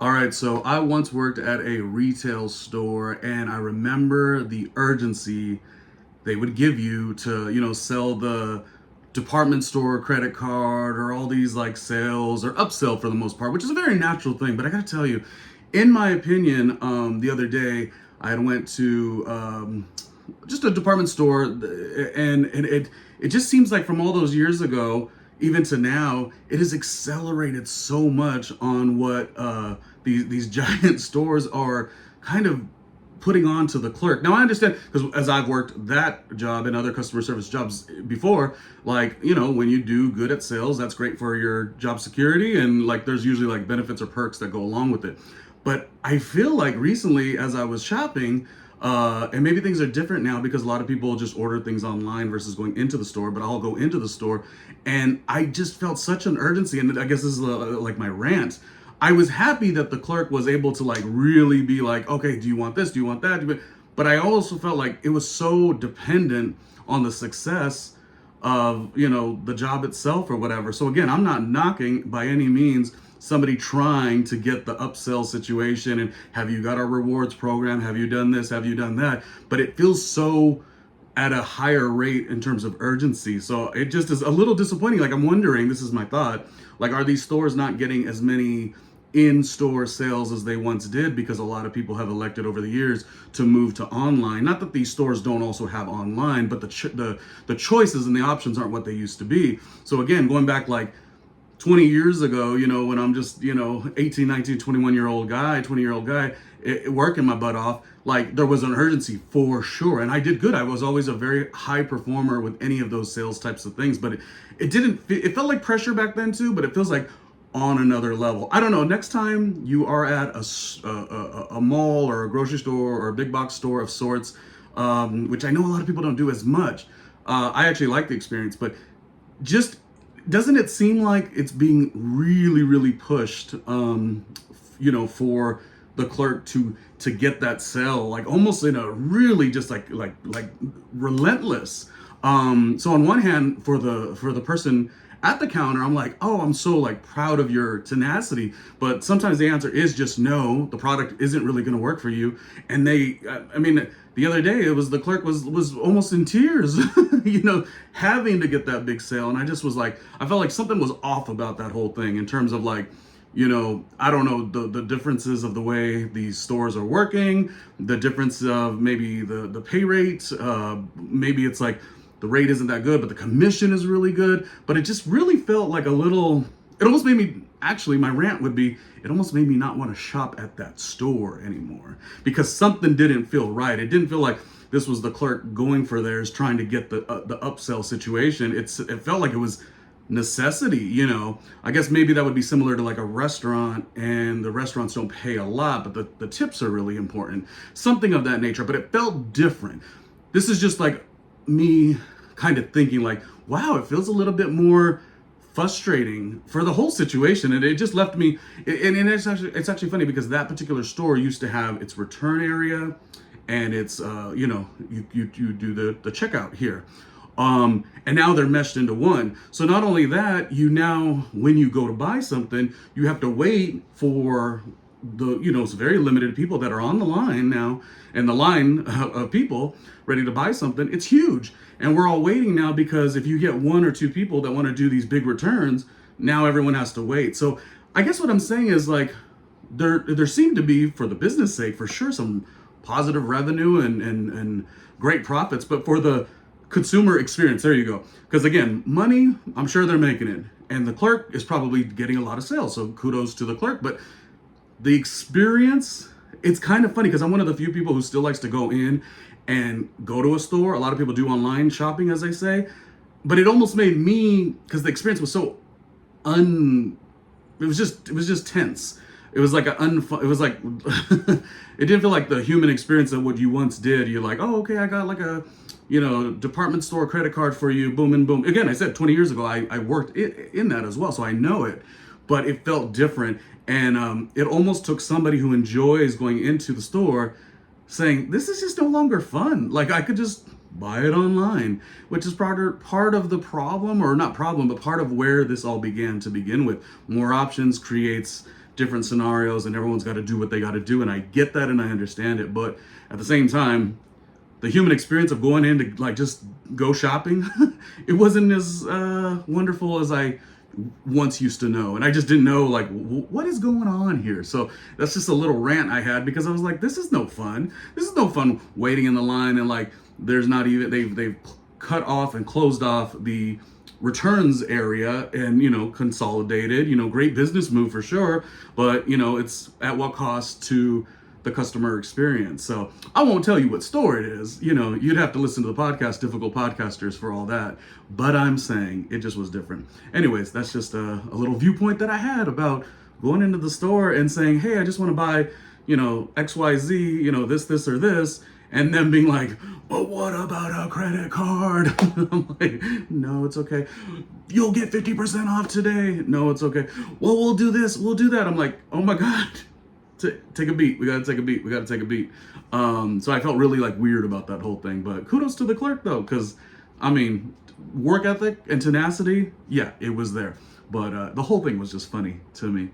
All right, so I once worked at a retail store, and I remember the urgency they would give you to, sell the department store credit card or all these like sales or upsell for the most part, which is a very natural thing. But I gotta tell you, in my opinion, the other day I had went to just a department store, and it just seems like from all those years ago, even to now, it has accelerated so much on what these giant stores are kind of putting on to the clerk. Now I understand, because as I've worked that job and other customer service jobs before, like, when you do good at sales, that's great for your job security, and like there's usually like benefits or perks that go along with it. But I feel like recently, as I was shopping, and maybe things are different now because a lot of people just order things online versus going into the store, but I'll go into the store, and I just felt such an urgency. And I guess this is like my rant. I was happy that the clerk was able to like really be like, okay, do you want this? Do you want that? But I also felt like it was so dependent on the success of, the job itself or whatever. So again, I'm not knocking by any means somebody trying to get the upsell situation and have you got our rewards program? Have you done this? Have you done that? But it feels so at a higher rate in terms of urgency. So it just is a little disappointing. Like, I'm wondering, this is my thought, like, are these stores not getting as many in-store sales as they once did because a lot of people have elected over the years to move to online? Not that these stores don't also have online, but the choices and the options aren't what they used to be. So again, going back like 20 years ago, when I'm just, 18, 19, 21-year-old guy, 20-year-old guy, working my butt off, like there was an urgency for sure. And I did good. I was always a very high performer with any of those sales types of things, but it felt like pressure back then too, but it feels like on another level. I don't know, next time you are at a mall or a grocery store or a big box store of sorts, which I know a lot of people don't do as much. I actually like the experience, but just doesn't it seem like it's being really, really pushed, for the clerk to get that sale, like almost in a really just like relentless. So on one hand, for the person at the counter, I'm like, oh, I'm so like proud of your tenacity. But sometimes the answer is just no, the product isn't really going to work for you. And the other day it was the clerk was almost in tears, having to get that big sale. And I just was like, I felt like something was off about that whole thing in terms of like, I don't know, the differences of the way these stores are working, the difference of maybe the pay rate, maybe it's like the rate isn't that good, but the commission is really good. But it just really felt like it almost made me, actually my rant would be, it almost made me not want to shop at that store anymore because something didn't feel right. It didn't feel like this was the clerk going for theirs, trying to get the upsell situation. It felt like it was necessity. I guess maybe that would be similar to like a restaurant, and the restaurants don't pay a lot, but the tips are really important, something of that nature. But it felt different. This is just like me kind of thinking like, wow, it feels a little bit more frustrating for the whole situation. And it just left me, and it's actually funny because that particular store used to have its return area and it's you do the checkout here. And now they're meshed into one. So not only that, when you go to buy something, you have to wait for it's very limited people that are on the line now, and the line of people ready to buy something, it's huge. And we're all waiting now because if you get one or two people that want to do these big returns, now everyone has to wait. So I guess what I'm saying is like, there seemed to be, for the business sake, for sure, some positive revenue and great profits, but for the consumer experience, there you go. Because again, money, I'm sure they're making it, and the clerk is probably getting a lot of sales, so kudos to the clerk. But the experience, it's kind of funny because I'm one of the few people who still likes to go in and go to a store. A lot of people do online shopping, as I say, but it almost made me, because the experience was so it was just tense. It was like it was like it didn't feel like the human experience of what you once did. You're like, oh, okay, I got like a department store credit card for you, boom and boom. Again, I said 20 years ago, I worked in that as well, so I know it, but it felt different. And it almost took somebody who enjoys going into the store saying, this is just no longer fun. Like, I could just buy it online, which is part of the problem, or not problem, but part of where this all began to begin with. More options creates different scenarios and everyone's got to do what they got to do. And I get that and I understand it. But at the same time, the human experience of going in to like just go shopping, it wasn't as wonderful as I once used to know. And I just didn't know like what is going on here. So that's just a little rant I had, because I was like, this is no fun. This is no fun waiting in the line, and like there's not even, they've cut off and closed off the returns area and, you know, consolidated, you know, great business move for sure, but you know, it's at what cost to the customer experience. So I won't tell you what store it is, you know, you'd have to listen to the podcast, Difficult Podcasters, for all that, but I'm saying it just was different. Anyways, that's just a little viewpoint that I had about going into the store and saying, hey, I just want to buy, you know, XYZ, you know, this, or this, and then being like, but what about a credit card? I'm like, no, it's okay. You'll get 50% off today. No, it's okay. Well, we'll do this, we'll do that. I'm like, oh my God. Take a beat. We gotta take a beat. So I felt really like weird about that whole thing. But kudos to the clerk though, because I mean, work ethic and tenacity, yeah, it was there. But the whole thing was just funny to me.